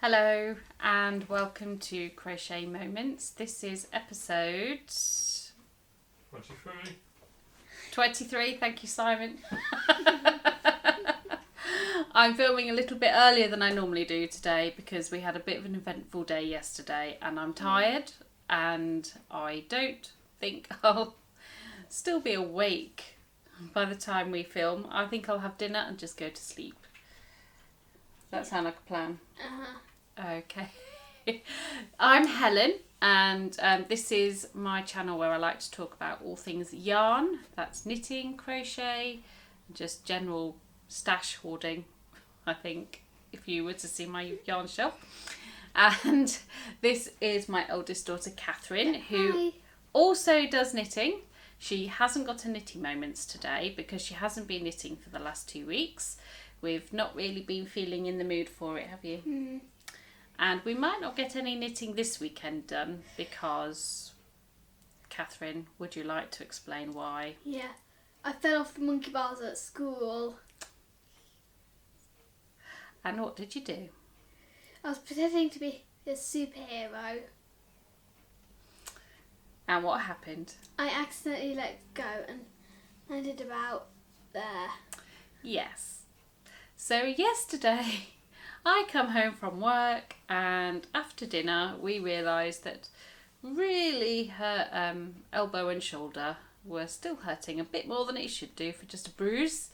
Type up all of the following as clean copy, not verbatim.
Hello and welcome to Crochet Moments. This is episode 23. Thank you, Simon. I'm filming a little bit earlier than I normally do today because we had a bit of an eventful day yesterday and I'm tired and I don't think I'll still be awake by the time we film. I think I'll have dinner and just go to sleep. Does that sound like a plan? Uh-huh. Okay. I'm Helen and this is my channel where I like to talk about all things yarn. That's knitting, crochet, just general stash hoarding, I think, if you were to see my yarn shelf. And this is my oldest daughter Katherine, who also does knitting. She hasn't got a knitting moments today because she hasn't been knitting for the last 2 weeks. We've not really been feeling in the mood for it, have you? Mm. And we might not get any knitting this weekend done because, Katherine, would you like to explain why? Yeah, I fell off the monkey bars at school. And what did you do? I was pretending to be a superhero. And what happened? I accidentally let go and landed about there. Yes. So yesterday I come home from work and after dinner we realised that really her elbow and shoulder were still hurting a bit more than it should do for just a bruise,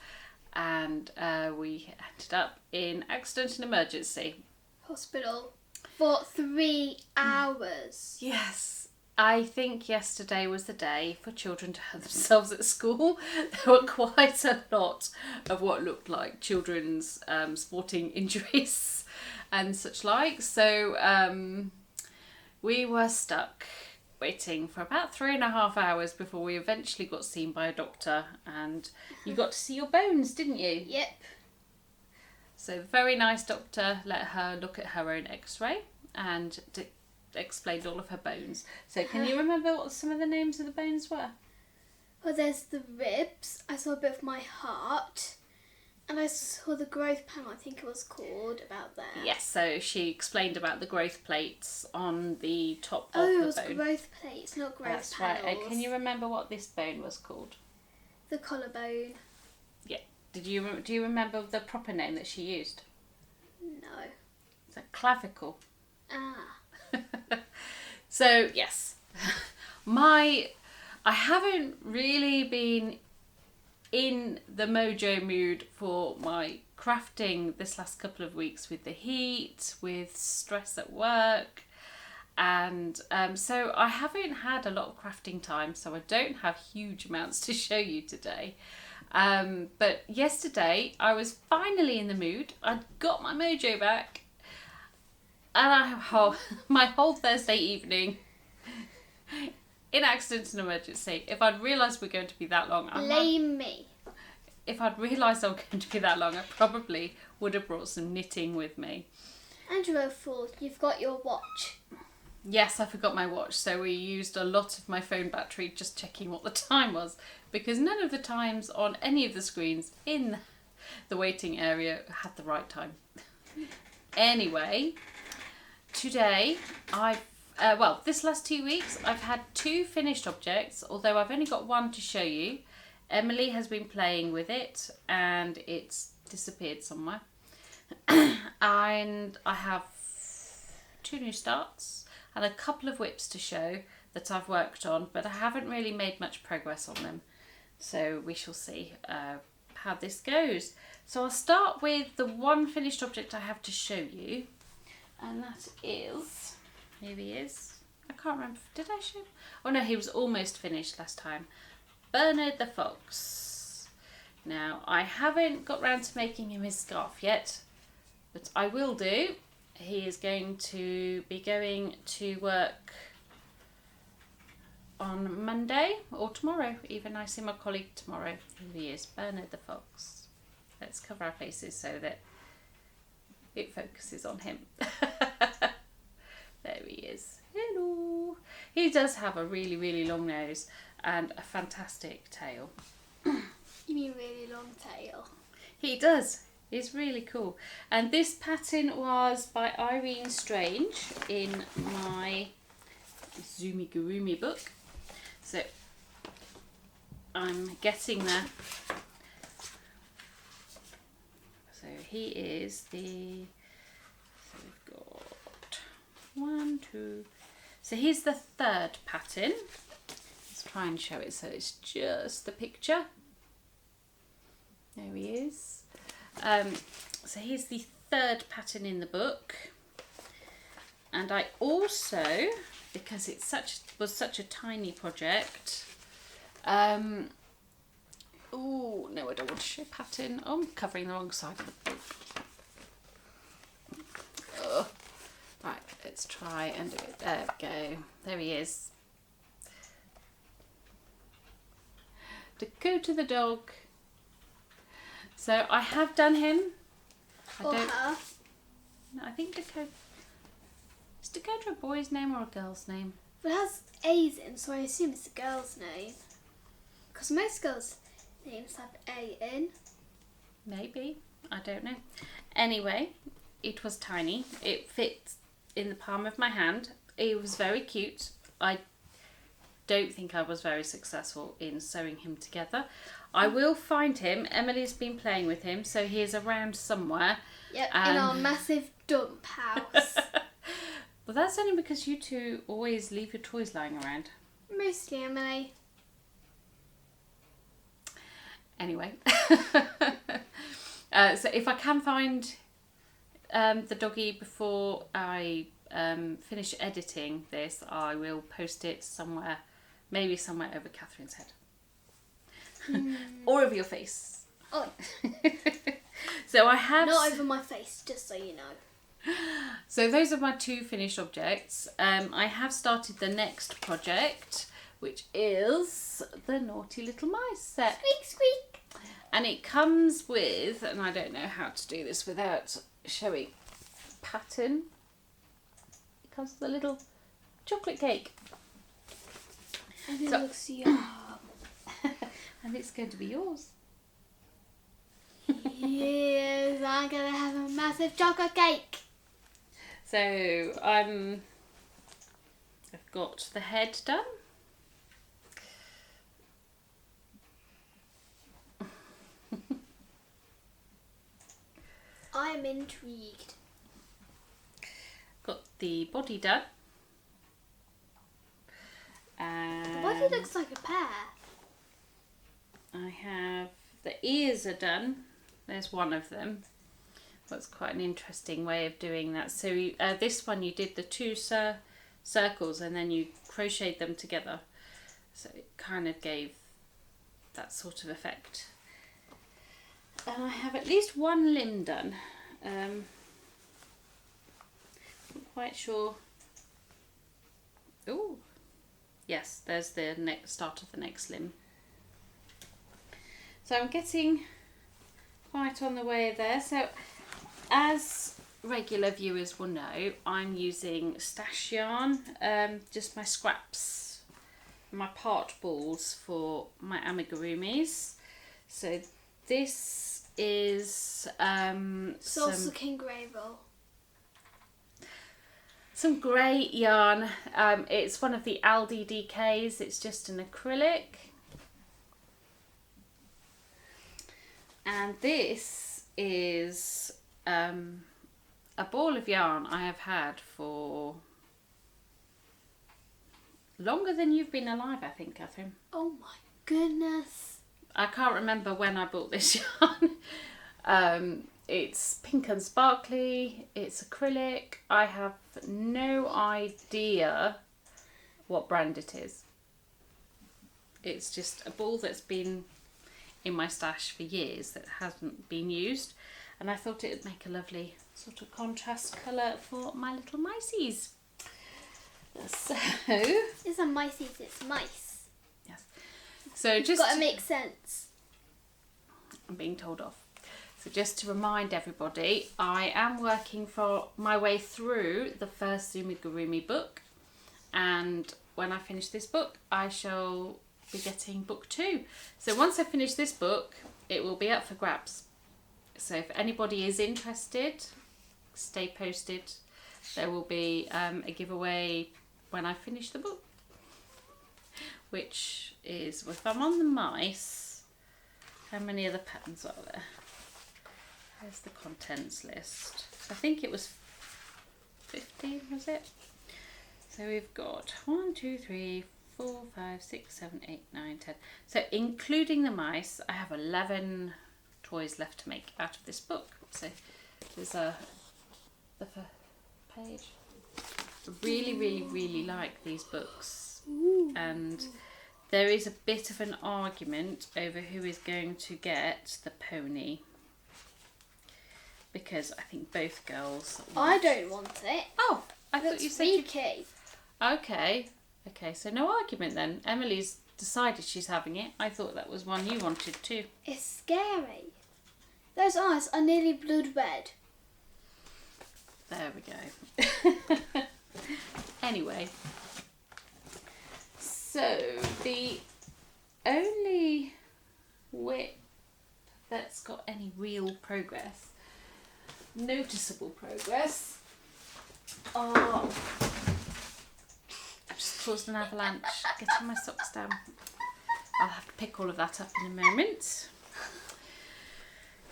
and we ended up in accident and emergency Hospital for 3 hours. Yes, I think yesterday was the day for children to hurt themselves at school. There were quite a lot of what looked like children's sporting injuries and such like. So we were stuck waiting for about 3.5 hours before we eventually got seen by a doctor, and you got to see your bones, didn't you? Yep. So the very nice doctor let her look at her own x-ray and explained all of her bones. So can you remember what some of the names of the bones were? Well, there's the ribs. I saw a bit of my heart. And I saw the growth panel, I think it was called, about there. Yes, so she explained about the growth plates on the top of it the was bone. growth plates, not growth That's panels. right. And can you remember what this bone was called? The collarbone. Yeah. Do you remember the proper name that she used? No. It's a clavicle. Ah. So yes, I haven't really been in the mojo mood for my crafting this last couple of weeks with the heat, with stress at work, and so I haven't had a lot of crafting time, so I don't have huge amounts to show you today. But yesterday I was finally in the mood. I'd got my mojo back. And my whole Thursday evening in accident and emergency. If I'd realised we're going to be that long, if I'd realised I was going to be that long, I probably would have brought some knitting with me. And you're a fool. You've got your watch. Yes, I forgot my watch, so we used a lot of my phone battery just checking what the time was, because none of the times on any of the screens in the waiting area had the right time. Anyway, today this last 2 weeks I've had 2 finished objects, although I've only got one to show you. Emily has been playing with it and it's disappeared somewhere. And I have 2 new starts and a couple of whips to show that I've worked on, but I haven't really made much progress on them. So we shall see how this goes. So I'll start with the one finished object I have to show you. And that is, here he is. I can't remember, did I show him? Oh no, he was almost finished last time. Bernard the Fox. Now, I haven't got round to making him his scarf yet, but I will do. He is going to be going to work on Monday or tomorrow. Even I see my colleague tomorrow. Here he is, Bernard the Fox. Let's cover our faces so that it focuses on him. There he is. Hello. He does have a really, really long nose and a fantastic tail. You mean really long tail? He does. It's really cool. And this pattern was by Irene Strange in my Zumigurumi book. So I'm getting there. So he is the, so we've got 1, 2, so here's the third pattern. Let's try and show it so it's just the picture. There he is. So here's the third pattern in the book. And I also, because it was such a tiny project, oh no, I don't want to show pattern. Oh, I'm covering the wrong side of the book. Oh. Right, let's try and do it. There we go. There he is. Dakota the dog. So I have done him. Or her. No, I think Dakota. Is Dakota a boy's name or a girl's name? But it has A's in, so I assume it's a girl's name. Because most girls' names have A in. Maybe. I don't know. Anyway, it was tiny. It fit in the palm of my hand. It was very cute. I don't think I was very successful in sewing him together. I will find him. Emily's been playing with him, so he is around somewhere. Yep, in our massive dump house. Well, that's only because you two always leave your toys lying around. Mostly Emily. Anyway. So if I can find the doggy before I finish editing this, I will post it somewhere, maybe somewhere over Catherine's head. Or over your face. Oh. So I have... Not over my face, just so you know. So those are my 2 finished objects. I have started the next project, which is the Naughty Little Mice set. Squeak, squeak. And it comes with, and I don't know how to do this without showing pattern. It comes with a little chocolate cake. And it looks yum. And it's going to be yours. Yes, I'm going to have a massive chocolate cake. So I've got the head done. I am intrigued. Got the body done. And The body looks like a pear. I have the ears are done. There's one of them. That's quite an interesting way of doing that. So this one you did the 2 circles and then you crocheted them together. So it kind of gave that sort of effect. And I have at least 1 limb done. Not quite sure. Oh, yes, there's the start of the next limb. So I'm getting quite on the way there. So as regular viewers will know, I'm using stash yarn, just my scraps, my part balls for my amigurumis. So this is Salsa King Grey Roll. some grey yarn. It's one of the Aldi DKs. It's just an acrylic. And this is a ball of yarn I have had for longer than you've been alive, I think, Catherine. Oh my goodness. I can't remember when I bought this yarn. It's pink and sparkly. It's acrylic. I have no idea what brand it is. It's just a ball that's been in my stash for years that hasn't been used, and I thought it would make a lovely sort of contrast colour for my little miceys. So It's a miceys, it's mice. yes, so It's just got to make sense. I'm being told off. So just to remind everybody, I am working for my way through the first Zumigurumi book, and when I finish this book I shall be getting book 2. So once I finish this book, it will be up for grabs. So if anybody is interested, stay posted. There will be a giveaway when I finish the book, which is, if I'm on the mice, how many other patterns are there? There's the contents list. I think it was 50, was it? So we've got 1, 2, 3, 4, 5, 6, 7, 8, 9, 10. So including the mice, I have 11 toys left to make out of this book. So there's the page. I really like these books. And there is a bit of an argument over who is going to get the pony, because I think both girls want... I don't want it. Oh, I thought you said Freaky. Okay, so no argument then. Emily's decided she's having it. I thought that was one you wanted too. It's scary. Those eyes are nearly blood red. There we go. Anyway, so the only whip that's got any real progress, noticeable progress, are... I've just caused an avalanche. Getting my socks down. I'll have to pick all of that up in a moment.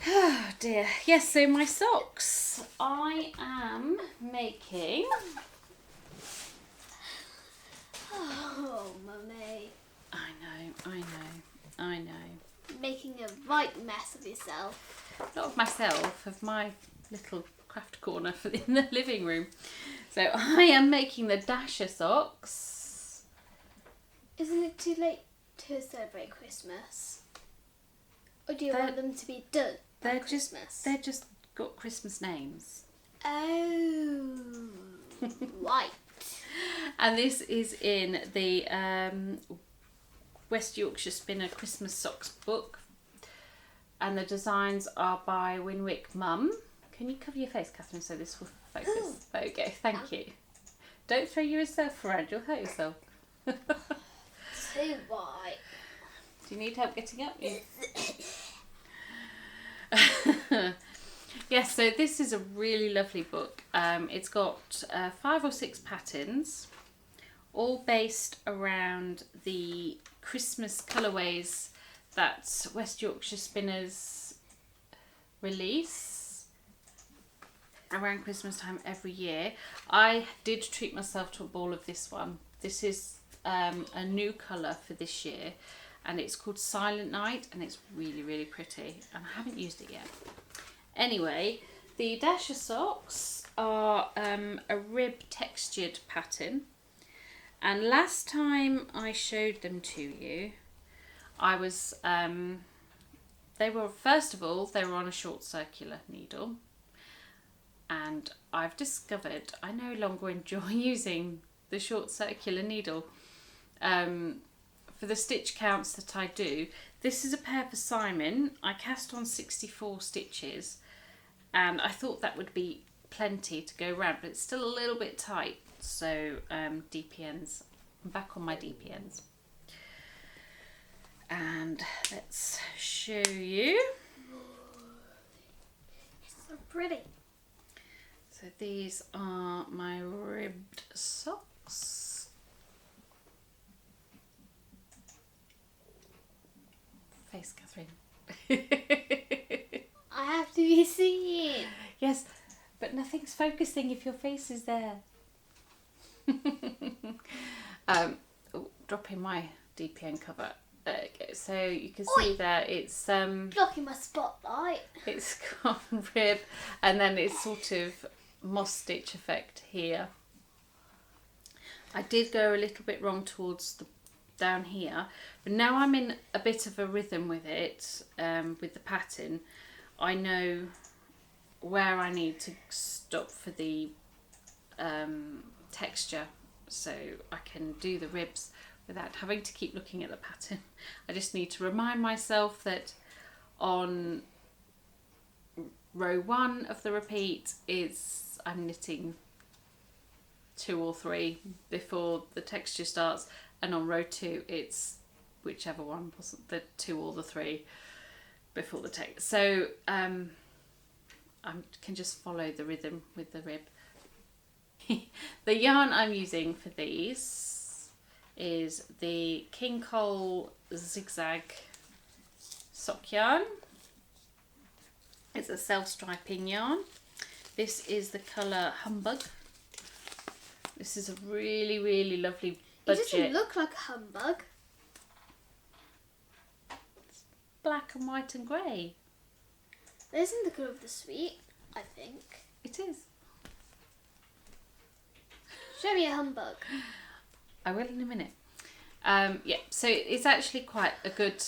Oh dear. Yes, so my socks. I am making... Oh, mummy. I know. Making a right mess of yourself. Not of myself, of my little craft corner in the living room. So I am making the Dasher socks. Isn't it too late to celebrate Christmas? Or do you want them to be done by Christmas? They're just got Christmas names. Oh, right. And this is in the West Yorkshire Spinner Christmas Socks book. And the designs are by Winwick Mum. Can you cover your face, Catherine, so this will focus? Ooh. There we go, thank you. Don't throw yourself around, you'll hurt yourself. Too white. Do you need help getting up? Yes, so this is a really lovely book. It's got 5 or 6 patterns, all based around the Christmas colourways that West Yorkshire Spinners release around Christmas time every year. I did treat myself to a ball of this one. This is a new colour for this year, and it's called Silent Night, and it's really pretty, and I haven't used it yet. Anyway, the Dasher socks are a rib textured pattern, and last time I showed them to you, I was they were, first of all, they were on a short circular needle, and I've discovered I no longer enjoy using the short circular needle for the stitch counts that I do. This is a pair for Simon. I cast on 64 stitches, and I thought that would be plenty to go around, but it's still a little bit tight, so DPNs. I'm back on my DPNs. And let's show you. It's so pretty. So these are my ribbed socks. Face, Catherine. I have to be seen. Yes, but nothing's focusing if your face is there. Dropping my DPN cover. There you go. So you can see there it's Blocking my spotlight. it's got rib, and then it's sort of moss stitch effect here. I did go a little bit wrong towards the down here, but now I'm in a bit of a rhythm with it, with the pattern. I know where I need to stop for the texture, so I can do the ribs without having to keep looking at the pattern. I just need to remind myself that on row 1 of the repeat is I'm knitting 2 or 3 before the texture starts, and on row 2 it's whichever one wasn't the 2 or the 3 before the text. So I can just follow the rhythm with the rib. The yarn I'm using for these is the King Cole Zigzag sock yarn. It's a self-striping yarn. This is the colour Humbug. This is a really, really lovely budget. It doesn't look like a humbug. It's black and white and grey. This isn't the colour of the sweet, I think. It is. Show me a humbug. I will in a minute. Yeah, so it's actually quite a good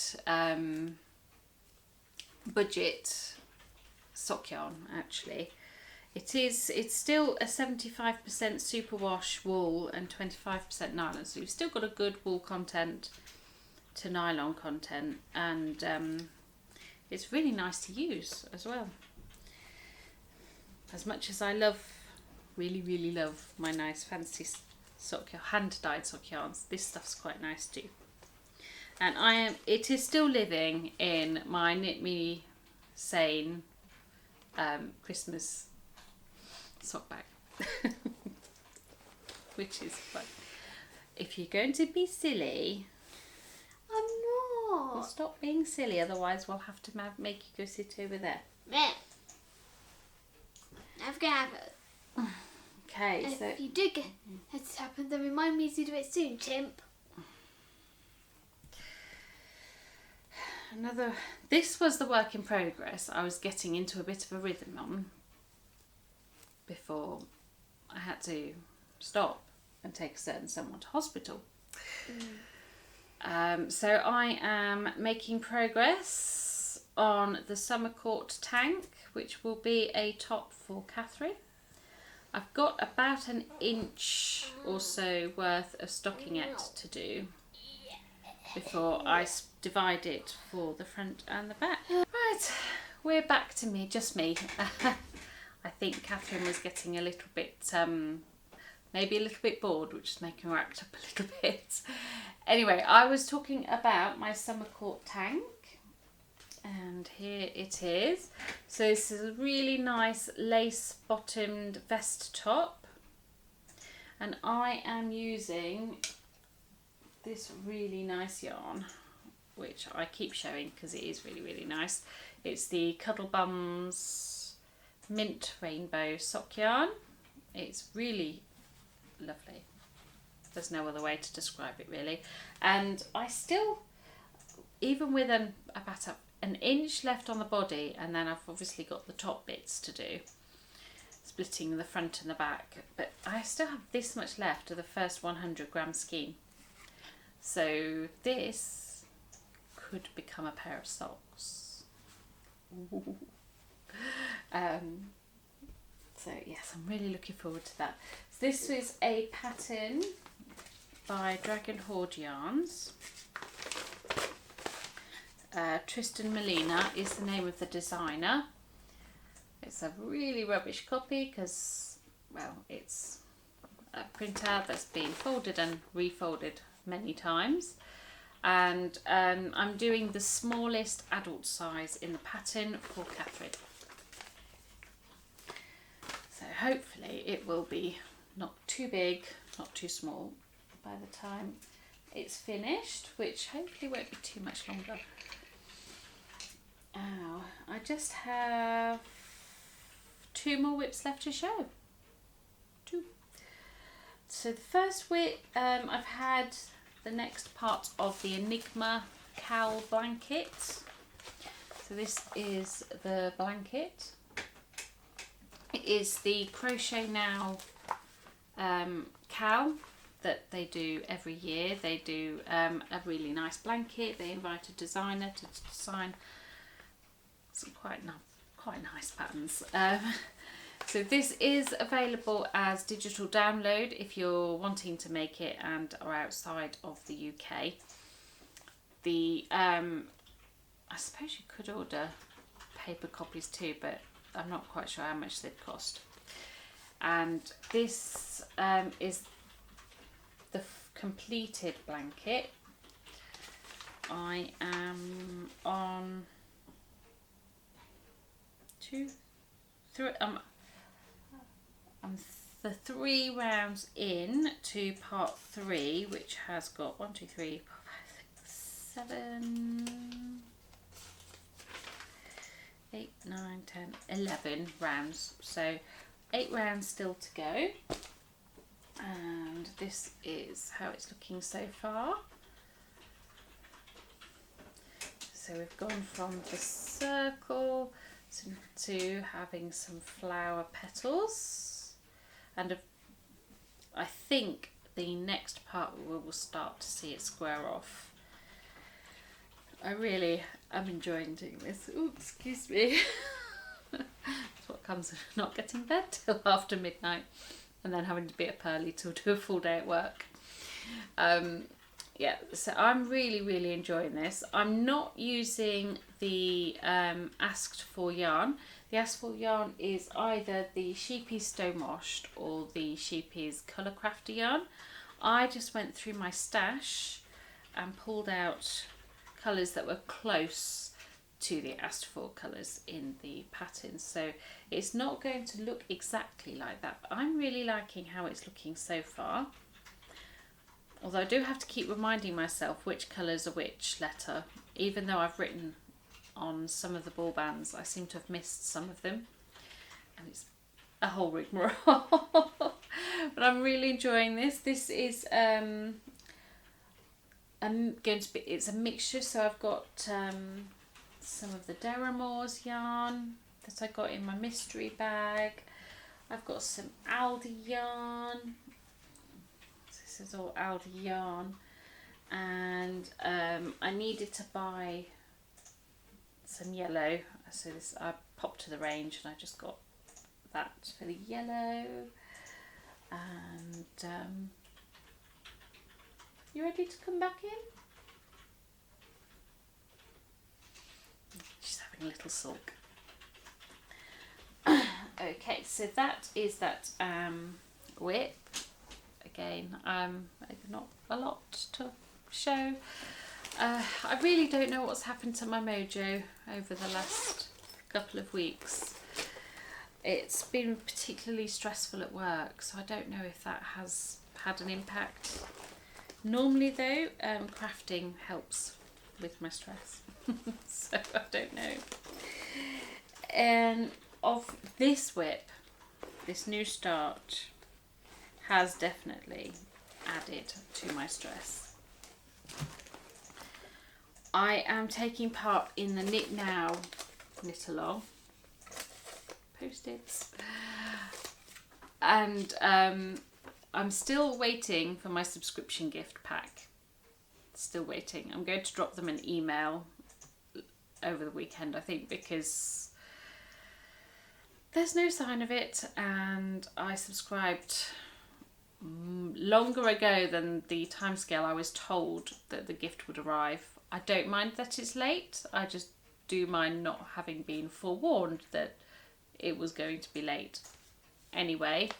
budget sock yarn, actually. It's still a 75% superwash wool and 25% nylon, so you've still got a good wool content to nylon content, and it's really nice to use as well. As much as I really love my nice fancy sock yarn, hand-dyed sock yarns, this stuff's quite nice too. And it is still living in my Knit Me Sane Christmas sock bag, which is fun. If you're going to be silly, I'm well, not. stop being silly, otherwise we'll have to make you go sit over there. Meh. Never gonna happen. Okay, And so if you do get it to happen, then remind me to do it soon, chimp. this was the work in progress I was getting into a bit of a rhythm on before I had to stop and take a certain someone to hospital. So I am making progress on the summer court tank, which will be a top for Katherine. I've got about an inch or so worth of stockingette to do before I divide it for the front and the back. Right, we're back to me, just me. I think Katherine was getting a little bit, maybe a little bit bored, which is making her act up a little bit. Anyway, I was talking about my summer court tank, and here it is. So this is a really nice lace bottomed vest top, and I am using this really nice yarn, which I keep showing because it is really nice. It's the Cuddle Bums Mint Rainbow sock yarn. It's really lovely. There's no other way to describe it really. And I still, even with about an inch left on the body, and then I've obviously got the top bits to do, splitting the front and the back, but I still have this much left of the first 100 gram skein. So this could become a pair of socks. So yes, I'm really looking forward to that. So this is a pattern by Dragon Hoard Yarns. Trysten Molina is the name of the designer. It's a really rubbish copy because, well, it's a printout that's been folded and refolded many times, and I'm doing the smallest adult size in the pattern for Katherine. So hopefully it will be not too big, not too small by the time it's finished, which hopefully won't be too much longer. Oh, I just have 2 more whips left to show. 2. So the first whip, I've had the next part of the Enigma CAL blanket. So this is the blanket. It is the Crochet Now CAL that they do every year. They do a really nice blanket. They invite a designer to design some quite nice patterns. So this is available as digital download if you're wanting to make it and are outside of the UK. I suppose you could order paper copies too, but I'm not quite sure how much they'd cost. And this is the completed blanket. I am on the 3 rounds in to part 3, which has got 1, 2, 3, 4, 5, 6, 7, 8, 9, 10, 11 rounds. So 8 rounds still to go. And this is how it's looking so far. So we've gone from the circle to having some flower petals, and I think the next part we will start to see it square off. I really am enjoying doing this. Oh, excuse me. That's what comes of not getting bed till after midnight and then having to be up early to do a full day at work. Yeah, so I'm really enjoying this. I'm not using the asked for yarn. The asked for yarn is either the Sheepy's Stone Washed or the Sheepy's Colour Crafty yarn. I just went through my stash and pulled out colours that were close to the asked for colours in the pattern. So it's not going to look exactly like that, but I'm really liking how it's looking so far. Although I do have to keep reminding myself which colours are which letter. Even though I've written on some of the ball bands, I seem to have missed some of them. And it's a whole rigmarole. But I'm really enjoying this. This is going to be, it's a mixture. So I've got some of the Deramore's yarn that I got in my mystery bag. I've got some Aldi yarn. This is all Aldi yarn, and I needed to buy some yellow, so this I popped to the range and I just got that for the yellow. And you ready to come back in? She's having a little sulk. Okay, so that is that whip. Again, not a lot to show. I really don't know what's happened to my mojo over the last couple of weeks. It's been particularly stressful at work, so I don't know if that has had an impact. Normally though, crafting helps with my stress, so I don't know. And of this whip, this new start has definitely added to my stress. I am taking part in the Knit Now knit along post-its, and I'm still waiting for my subscription gift pack. Still waiting. I'm going to drop them an email over the weekend, I think, because there's no sign of it, and I subscribed longer ago than the timescale I was told that the gift would arrive. I don't mind that it's late, I just do mind not having been forewarned that it was going to be late. Anyway,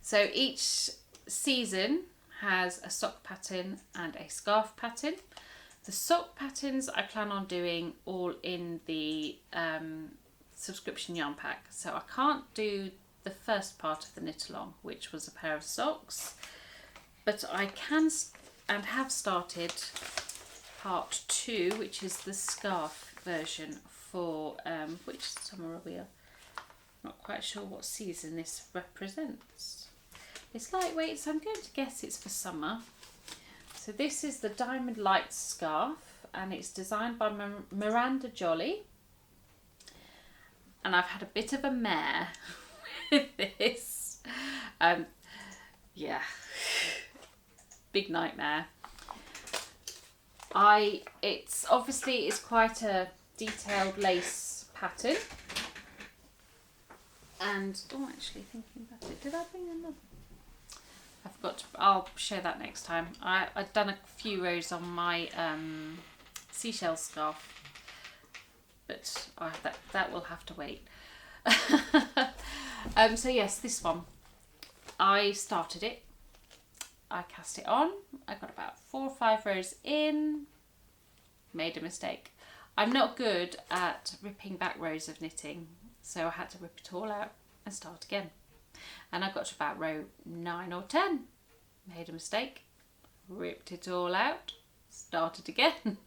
so each season has a sock pattern and a scarf pattern. The sock patterns I plan on doing all in the subscription yarn pack, so I can't do the first part of the knit along, which was a pair of socks, but I can and have started part 2, which is the scarf version for which summer are we? Not quite sure what season this represents. It's lightweight, so I'm going to guess it's for summer. So this is the Diamond Lights scarf, and it's designed by Miranda Jolly, and I've had a bit of a mare with this. Yeah, big nightmare. It's obviously it's quite a detailed lace pattern, and actually thinking about it, did I bring another? I forgot to, I'll show that next time. I've done a few rows on my seashell scarf, but that will have to wait. So yes, this one, I started it, I cast it on, I got about 4 or 5 rows in, made a mistake. I'm not good at ripping back rows of knitting. So I had to rip it all out and start again. And I got to about row 9 or 10, made a mistake, ripped it all out, started again.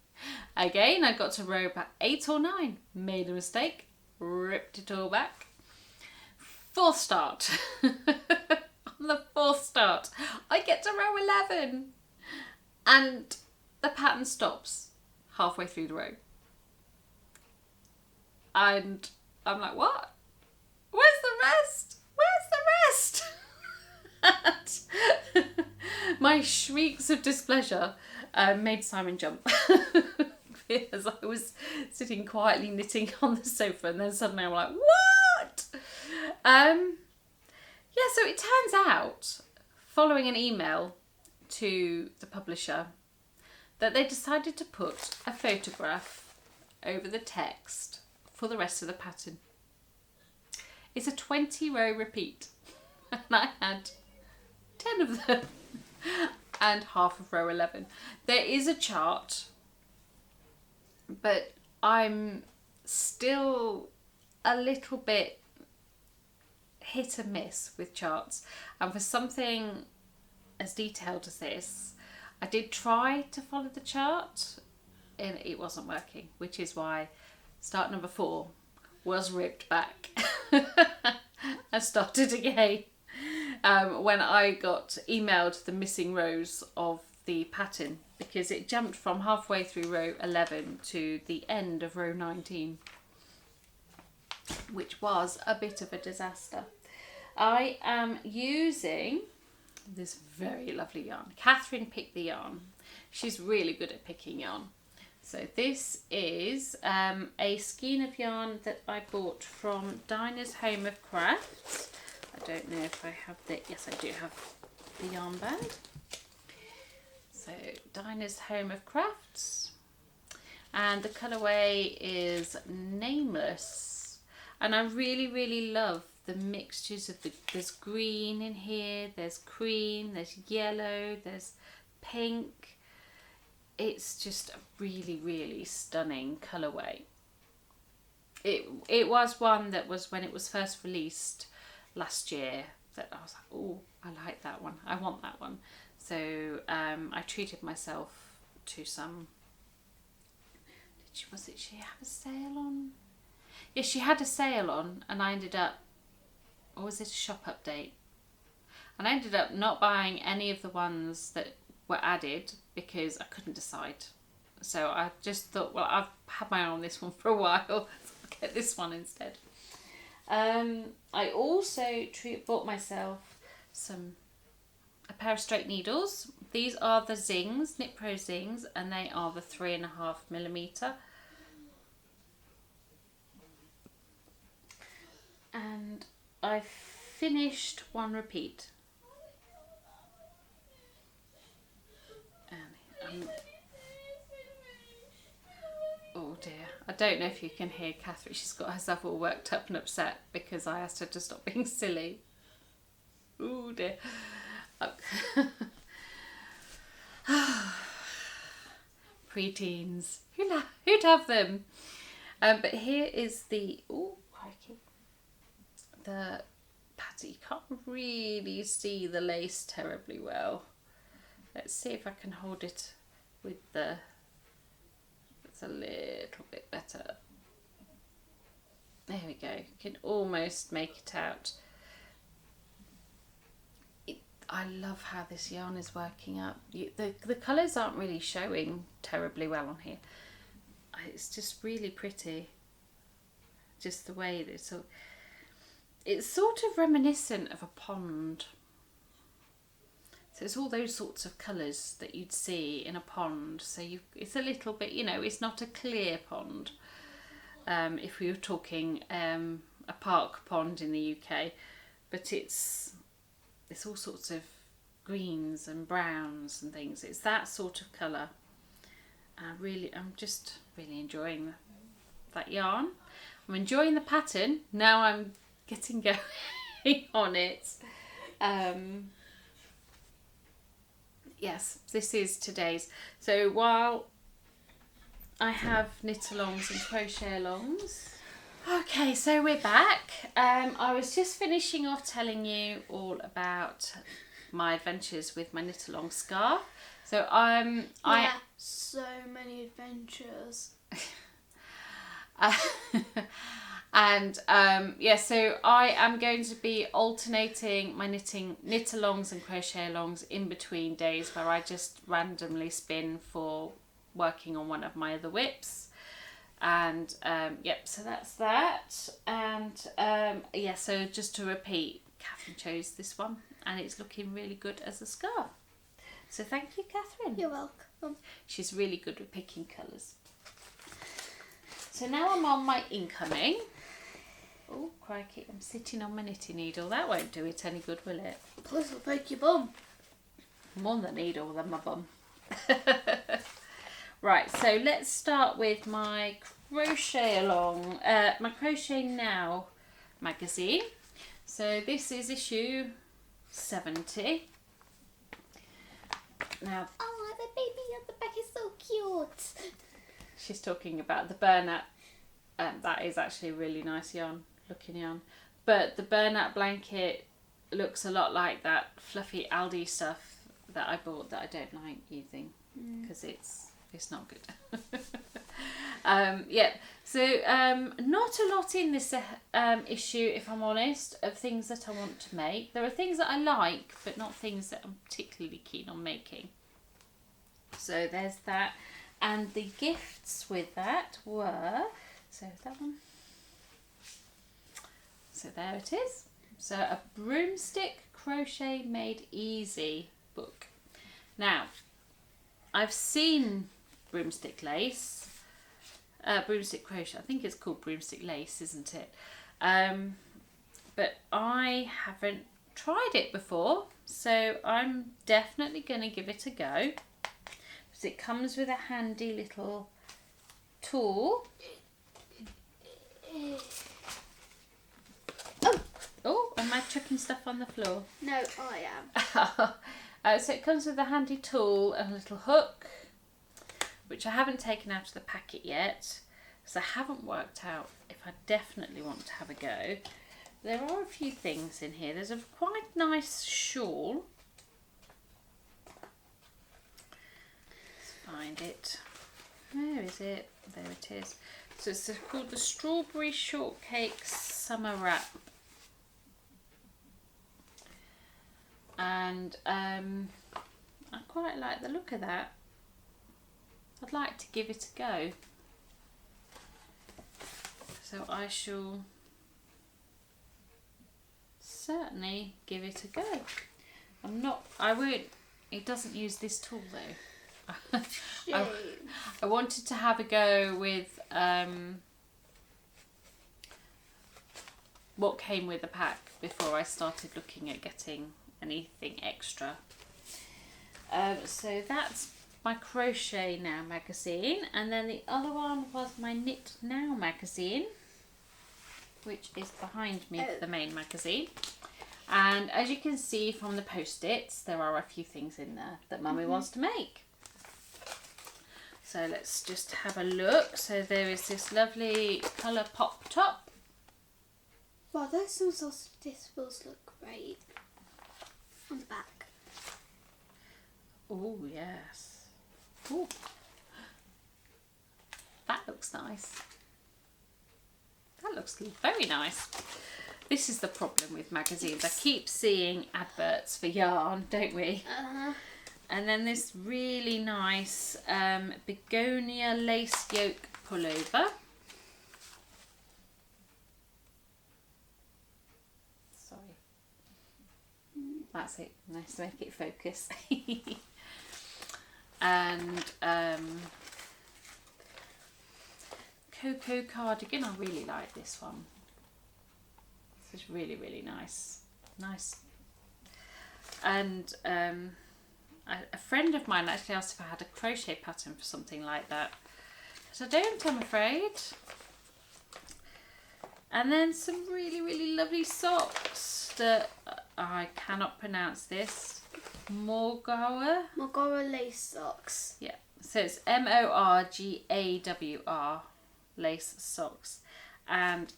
Again, I got to row about 8 or 9, made a mistake, ripped it all back. Fourth start. On the fourth start, I get to row 11 and the pattern stops halfway through the row. And I'm like, what? Where's the rest? Where's the rest? My shrieks of displeasure made Simon jump. Because I was sitting quietly knitting on the sofa, and then suddenly I'm like, what? Yeah, so it turns out, following an email to the publisher, that they decided to put a photograph over the text for the rest of the pattern. It's a 20 row repeat, and I had 10 of them and half of row 11. There is a chart, but I'm still a little bit hit and miss with charts, and for something as detailed as this, I did try to follow the chart and it wasn't working, which is why start number 4 was ripped back. I started again when I got emailed the missing rows of the pattern, because it jumped from halfway through row 11 to the end of row 19, which was a bit of a disaster. I am using this very lovely yarn. Katherine picked the yarn. She's really good at picking yarn. So this is a skein of yarn that I bought from Dinah's Home of Crafts. I don't know if I have the, yes I do have the yarn band. So Dinah's Home of Crafts, and the colourway is Nameless, and I really love the mixtures of there's green in here, there's cream, there's yellow, there's pink. It's just a really stunning colourway. It was one that was, when it was first released last year, that I was like, oh, I like that one, I want that one. So I treated myself to some. Was it she have a sale on? Yes, she had a sale on, and I ended up, or was it a shop update? And I ended up not buying any of the ones that were added because I couldn't decide. So I just thought, well, I've had my eye on this one for a while, so I'll get this one instead. I also bought myself a pair of straight needles. These are the Zings, Knit Pro Zings, and they are the 3.5mm. And I finished one repeat. And oh dear, I don't know if you can hear Katherine. She's got herself all worked up and upset because I asked her to stop being silly. Oh dear. Pre-teens, who'd have them? But here is the, oh crikey, the pattern. You can't really see the lace terribly well. Let's see if I can hold it with the, it's a little bit better. There we go, you can almost make it out. I love how this yarn is working up. The colours aren't really showing terribly well on here. It's just really pretty. Just the way that it's sort of reminiscent of a pond. So it's all those sorts of colours that you'd see in a pond. So it's a little bit, you know, it's not a clear pond. If we were talking a park pond in the UK, but it's all sorts of greens and browns and things. It's that sort of colour. I'm just really enjoying that yarn. I'm enjoying the pattern. Now I'm getting going on it. Yes, this is today's. So while I have knit alongs and crochet alongs Okay, so we're back. I was just finishing off telling you all about my adventures with my knit along scarf. So so many adventures. And so I am going to be alternating my knit alongs and crochet alongs in between days where I just randomly spin for working on one of my other whips. And so that's that. And so just to repeat, Catherine chose this one and it's looking really good as a scarf. So thank you, Catherine. You're welcome. She's really good with picking colours. So now I'm on my incoming. Oh, crikey, I'm sitting on my knitting needle. That won't do it any good, will it? Plus it'll break your bum. More the needle than my bum. Right, so let's start with my crochet along, my Crochet Now magazine. So this is issue 70. Now, oh, the baby on the back is so cute. She's talking about the burnout. That is actually a really nice looking yarn. But the burnout blanket looks a lot like that fluffy Aldi stuff that I bought that I don't like using because it's not good. So not a lot in this issue, if I'm honest, of things that I want to make. There are things that I like, but not things that I'm particularly keen on making. So there's that. And the gifts with that were, so that one. So there it is. So a broomstick crochet made easy book. Now, I've seen broomstick lace, broomstick crochet. I think it's called broomstick lace, isn't it? But I haven't tried it before, so I'm definitely going to give it a go. Because it comes with a handy little tool. Oh, am I chucking stuff on the floor? No, I am. So it comes with a handy tool and a little hook, which I haven't taken out of the packet yet, because I haven't worked out if I definitely want to have a go. There are a few things in here. There's a quite nice shawl. Let's find it. Where is it? There it is. So it's called the Strawberry Shortcake Summer Wrap. And I quite like the look of that. I'd like to give it a go. So I shall certainly give it a go. It doesn't use this tool though. I wanted to have a go with what came with the pack before I started looking at getting anything extra. So that's my Crochet Now magazine, and then the other one was my Knit Now magazine, which is behind me, the main magazine. And as you can see from the post-its, there are a few things in there that Mummy wants to make. So let's just have a look. So there is this lovely colour pop top. Wow, those sausages look great on the back. Oh yes. Ooh. That looks nice. That looks very nice. This is the problem with magazines. I keep seeing adverts for yarn, don't we? Uh-huh. And then this really nice begonia lace yoke pullover. Sorry. That's it. Nice to make it focus. And cocoa cardigan. I really like this one. This is really, really nice. Nice. And a friend of mine actually asked if I had a crochet pattern for something like that. But I don't, I'm afraid. And then some really, really lovely socks that I cannot pronounce this. Morgawr lace socks. Yeah, so it's Morgawr lace socks. and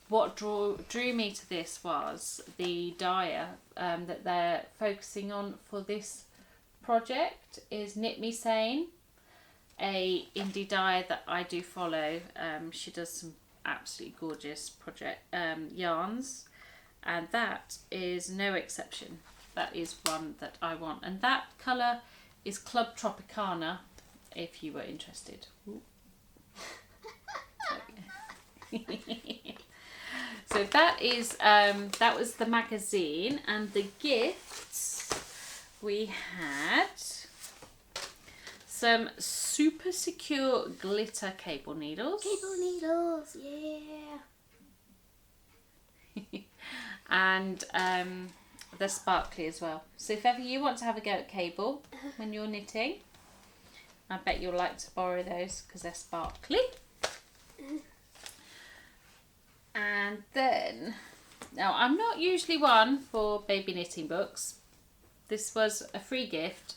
what drew me to this was the dyer that they're focusing on for this project is Knit Me Sane, a indie dyer that I do follow. She does some absolutely gorgeous project yarns, and that is no exception. That is one that I want, and that colour is Club Tropicana, if you were interested. So that is that was the magazine, and the gifts we had some super secure glitter cable needles. Cable needles, yeah. And they're sparkly as well. So if ever you want to have a go at cable when you're knitting, I bet you'll like to borrow those because they're sparkly. And then, now I'm not usually one for baby knitting books. This was a free gift,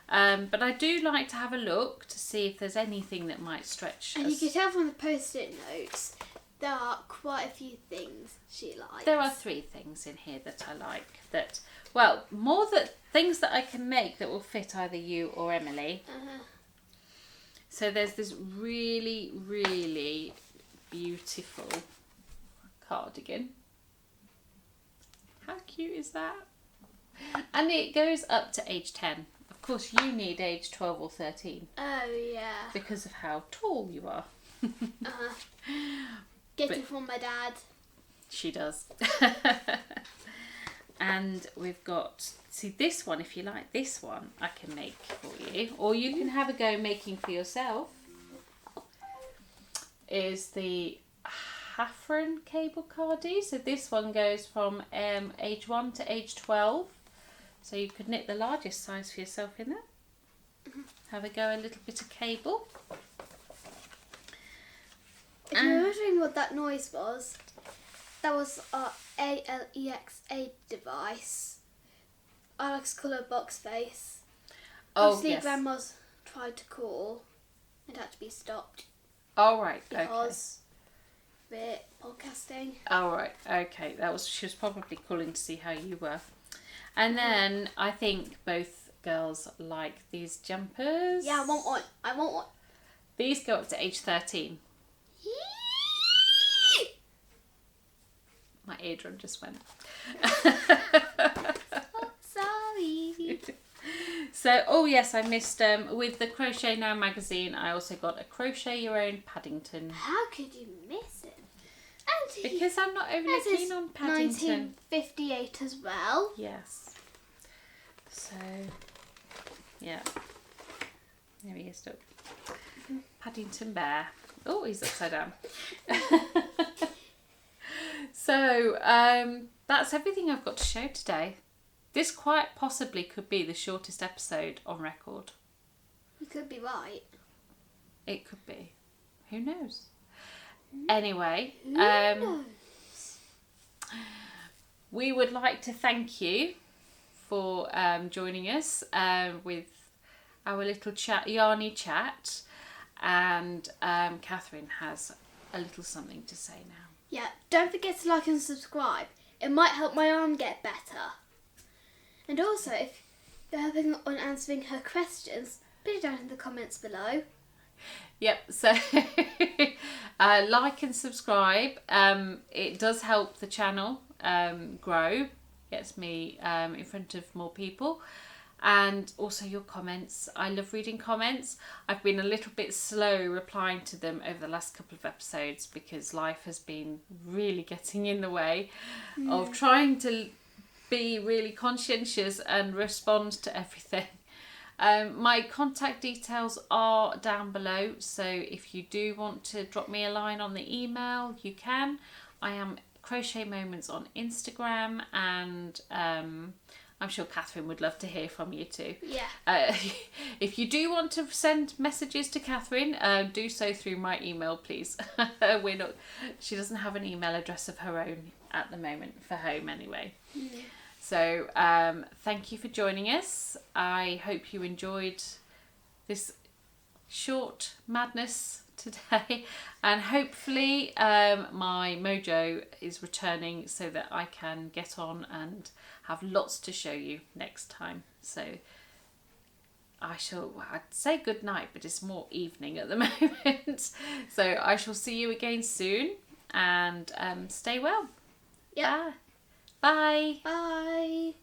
but I do like to have a look to see if there's anything that might stretch And us. you can tell from the post-it notes, there are quite a few things she likes. There are 3 things in here that I like. That, well, more that things that I can make that will fit either you or Emily. So there's this really, really beautiful cardigan. How cute is that? And it goes up to age 10. Of course, you need age 12 or 13 Oh, yeah. because of how tall you are. Get But- it from my dad. She does. And we've got, see this one, if you like this one, I can make for you. Or you can have a go making for yourself. Is the Katherine cable cardie. So this one goes from age 1 to age 12. So you could knit the largest size for yourself in there. Have a go, a little bit of cable. If you're wondering what that noise was, that was our ALEXA device. Alex colour box face. Oh, Obviously, yes. Grandma's tried to call and had to be stopped Oh, right. Okay. because we're podcasting. Oh, right. Okay. She was probably calling to see how you were. And then I think both girls like these jumpers. Yeah, I want one. I want one. These go up to age 13. My eardrum just went. Oh, sorry. So, oh yes, I missed, with the Crochet Now magazine, I also got a Crochet Your Own Paddington. How could you miss it? And Because I'm not overly this is keen on Paddington. 1958 as well. Yes. So, yeah. There he is, look. Paddington Bear. Oh, he's upside down. So, that's everything I've got to show today. This quite possibly could be the shortest episode on record. You could be It could be. Who knows? Anyway, right. Who knows? we would like to thank you for joining us with our little yarny chat. And Katherine has a little something to say now. Yeah, don't forget to like and subscribe. It might help my arm get better. And also, if you're helping on answering her questions, put it down in the comments below. Yep, so like and subscribe. It does help the channel grow, gets me in front of more people. And also your comments. I love reading comments. I've been a little bit slow replying to them over the last couple of episodes because life has been really getting in the way of trying to be really conscientious and respond to everything. My contact details are down below, so if you do want to drop me a line on the email, you can. I am Crochet Moments on Instagram, and I'm sure Katherine would love to hear from you too. Yeah. If you do want to send messages to Katherine, do so through my email, please. She doesn't have an email address of her own at the moment, for home anyway. Yeah. So thank you for joining us. I hope you enjoyed this short madness today, and hopefully my mojo is returning so that I can get on and have lots to show you next time. So I'd say good night, but it's more evening at the moment. So I shall see you again soon, and stay well. Yeah. Bye. Bye.